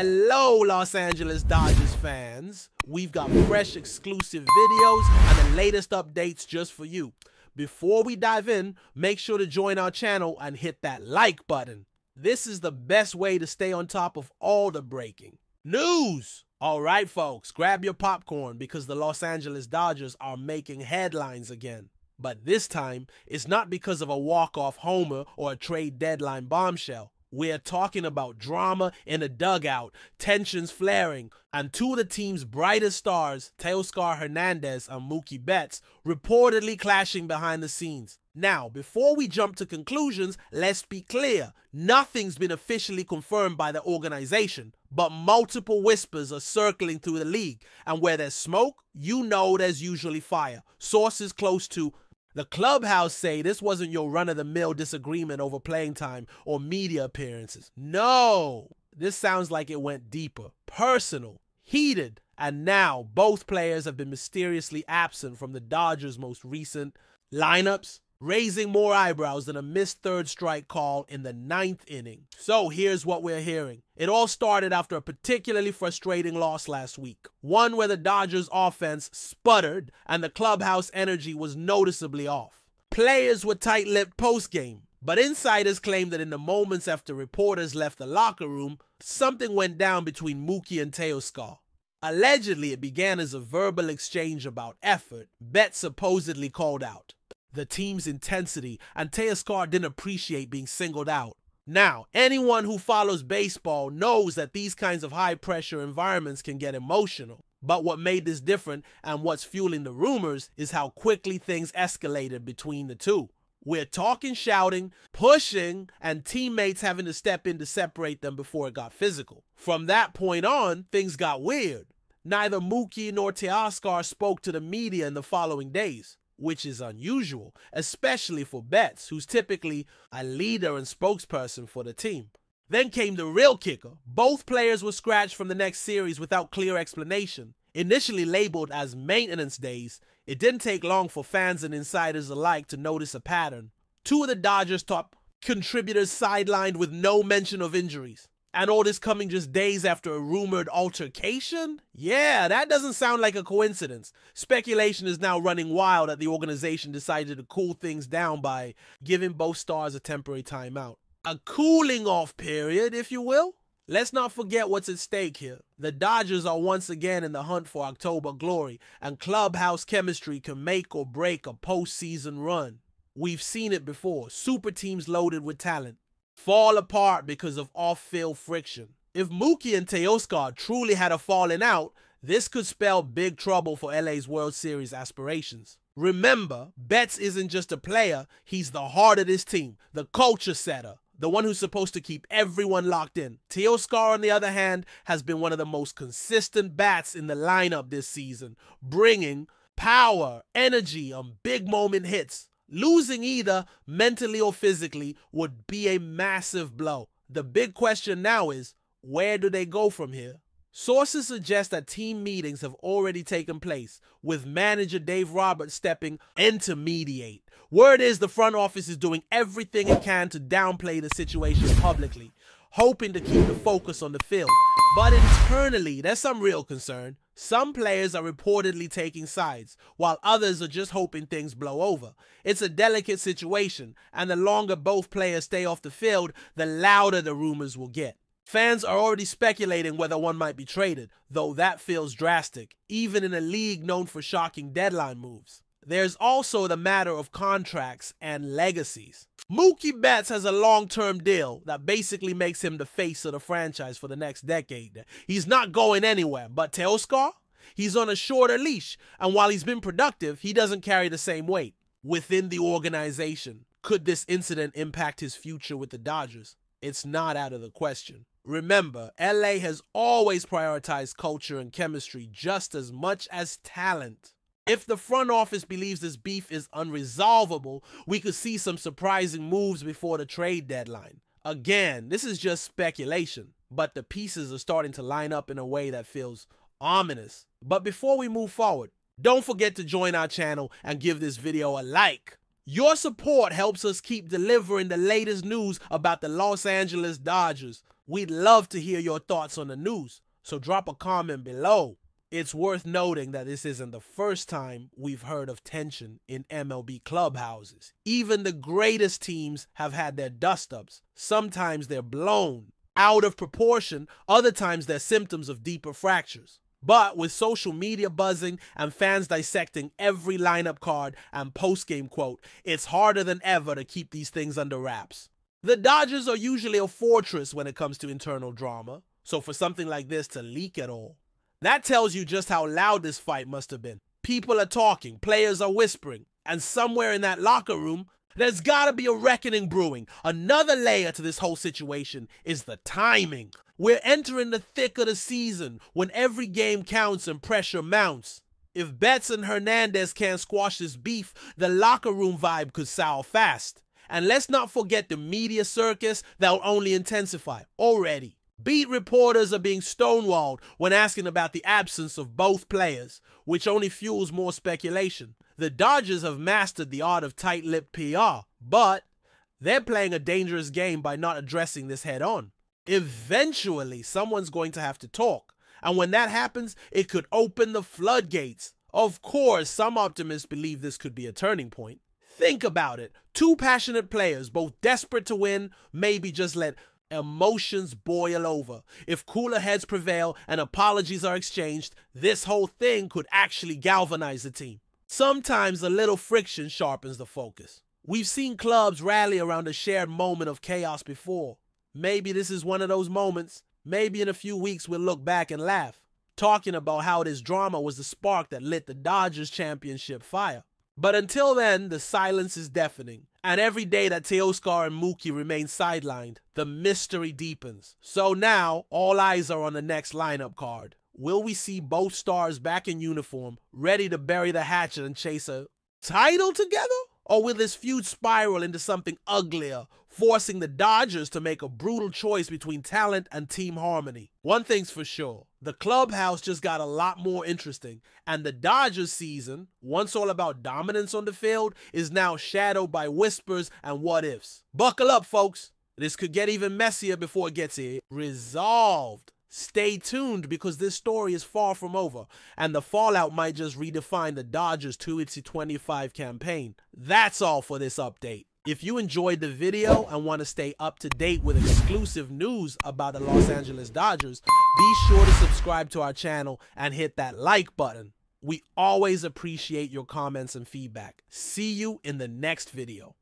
Hello, Los Angeles Dodgers fans. We've got fresh exclusive videos and the latest updates just for you. Before we dive in, make sure to join our channel and hit that like button. This is the best way to stay on top of all the breaking news. All right, folks, grab your popcorn because the Los Angeles Dodgers are making headlines again. But this time, it's not because of a walk-off homer or a trade deadline bombshell. We're talking about drama in a dugout, tensions flaring, and two of the team's brightest stars, TEOSCAR HERNANDEZ and Mookie Betts, reportedly clashing behind the scenes. Now, before we jump to conclusions, let's be clear. Nothing's been officially confirmed by the organization, but multiple whispers are circling through the league. And where there's smoke, you know there's usually fire. Sources close to the clubhouse say this wasn't your run-of-the-mill disagreement over playing time or media appearances. No, this sounds like it went deeper, personal, heated, and now both players have been mysteriously absent from the Dodgers' most recent lineups, raising more eyebrows than a missed third strike call in the 9th inning. So here's what we're hearing. It all started after a particularly frustrating loss last week. One where the Dodgers offense sputtered and the clubhouse energy was noticeably off. Players were tight-lipped post-game, but insiders claim that in the moments after reporters left the locker room, something went down between Mookie and TEOSCAR. Allegedly, it began as a verbal exchange about effort. Betts supposedly called out the team's intensity, and TEOSCAR didn't appreciate being singled out. Now, anyone who follows baseball knows that these kinds of high-pressure environments can get emotional. But what made this different and what's fueling the rumors is how quickly things escalated between the two. We're talking shouting, pushing, and teammates having to step in to separate them before it got physical. From that point on, things got weird. Neither Mookie nor TEOSCAR spoke to the media in the following days, which is unusual, especially for Betts, who's typically a leader and spokesperson for the team. Then came the real kicker. Both players were scratched from the next series without clear explanation. Initially labeled as maintenance days, it didn't take long for fans and insiders alike to notice a pattern. Two of the Dodgers' top contributors sidelined with no mention of injuries. And all this coming just days after a rumored altercation? Yeah, that doesn't sound like a coincidence. Speculation is now running wild that the organization decided to cool things down by giving both stars a temporary timeout. A cooling off period, if you will. Let's not forget what's at stake here. The Dodgers are once again in the hunt for October glory, and clubhouse chemistry can make or break a postseason run. We've seen it before. Super teams loaded with talent fall apart because of off-field friction. If Mookie and TEOSCAR truly had a falling out, this could spell big trouble for LA's World Series aspirations. Remember, Betts isn't just a player, he's the heart of this team, the culture setter, the one who's supposed to keep everyone locked in. TEOSCAR, on the other hand, has been one of the most consistent bats in the lineup this season, bringing power, energy, and big moment hits. Losing either mentally or physically would be a massive blow. The big question now is, where do they go from here? Sources suggest that team meetings have already taken place, with manager Dave Roberts stepping in to mediate. Word is the front office is doing everything it can to downplay the situation publicly, hoping to keep the focus on the field. But internally, there's some real concern. Some players are reportedly taking sides, while others are just hoping things blow over. It's a delicate situation, and the longer both players stay off the field, the louder the rumors will get. Fans are already speculating whether one might be traded, though that feels drastic, even in a league known for shocking deadline moves. There's also the matter of contracts and legacies. Mookie Betts has a long-term deal that basically makes him the face of the franchise for the next decade. He's not going anywhere, but TEOSCAR? He's on a shorter leash, and while he's been productive, he doesn't carry the same weight within the organization. Could this incident impact his future with the Dodgers? It's not out of the question. Remember, LA has always prioritized culture and chemistry just as much as talent. If the front office believes this beef is unresolvable, we could see some surprising moves before the trade deadline. Again, this is just speculation, but the pieces are starting to line up in a way that feels ominous. But before we move forward, don't forget to join our channel and give this video a like. Your support helps us keep delivering the latest news about the Los Angeles Dodgers. We'd love to hear your thoughts on the news, so drop a comment below. It's worth noting that this isn't the first time we've heard of tension in MLB clubhouses. Even the greatest teams have had their dust-ups. Sometimes they're blown out of proportion, other times they're symptoms of deeper fractures. But with social media buzzing and fans dissecting every lineup card and post-game quote, it's harder than ever to keep these things under wraps. The Dodgers are usually a fortress when it comes to internal drama, so for something like this to leak at all, that tells you just how loud this fight must have been. People are talking, players are whispering, and somewhere in that locker room, there's gotta be a reckoning brewing. Another layer to this whole situation is the timing. We're entering the thick of the season when every game counts and pressure mounts. If Betts and Hernandez can't squash this beef, the locker room vibe could sour fast. And let's not forget the media circus that will only intensify already. Beat reporters are being stonewalled when asking about the absence of both players, which only fuels more speculation. The Dodgers have mastered the art of tight-lipped PR, but they're playing a dangerous game by not addressing this head-on. Eventually, someone's going to have to talk, and when that happens, it could open the floodgates. Of course, some optimists believe this could be a turning point. Think about it. Two passionate players, both desperate to win, maybe just let emotions boil over. If cooler heads prevail and apologies are exchanged, this whole thing could actually galvanize the team. Sometimes a little friction sharpens the focus. We've seen clubs rally around a shared moment of chaos before. Maybe this is one of those moments. Maybe in a few weeks we'll look back and laugh, talking about how this drama was the spark that lit the Dodgers championship fire. But until then, the silence is deafening. And every day that TEOSCAR and Mookie remain sidelined, the mystery deepens. So now, all eyes are on the next lineup card. Will we see both stars back in uniform, ready to bury the hatchet and chase a title together? Or will this feud spiral into something uglier, forcing the Dodgers to make a brutal choice between talent and team harmony? One thing's for sure, the clubhouse just got a lot more interesting, and the Dodgers season, once all about dominance on the field, is now shadowed by whispers and what-ifs. Buckle up, folks. This could get even messier before it gets here. Resolved. Stay tuned because this story is far from over, and the fallout might just redefine the Dodgers 2025 campaign. That's all for this update. If you enjoyed the video and want to stay up to date with exclusive news about the Los Angeles Dodgers, be sure to subscribe to our channel and hit that like button. We always appreciate your comments and feedback. See you in the next video.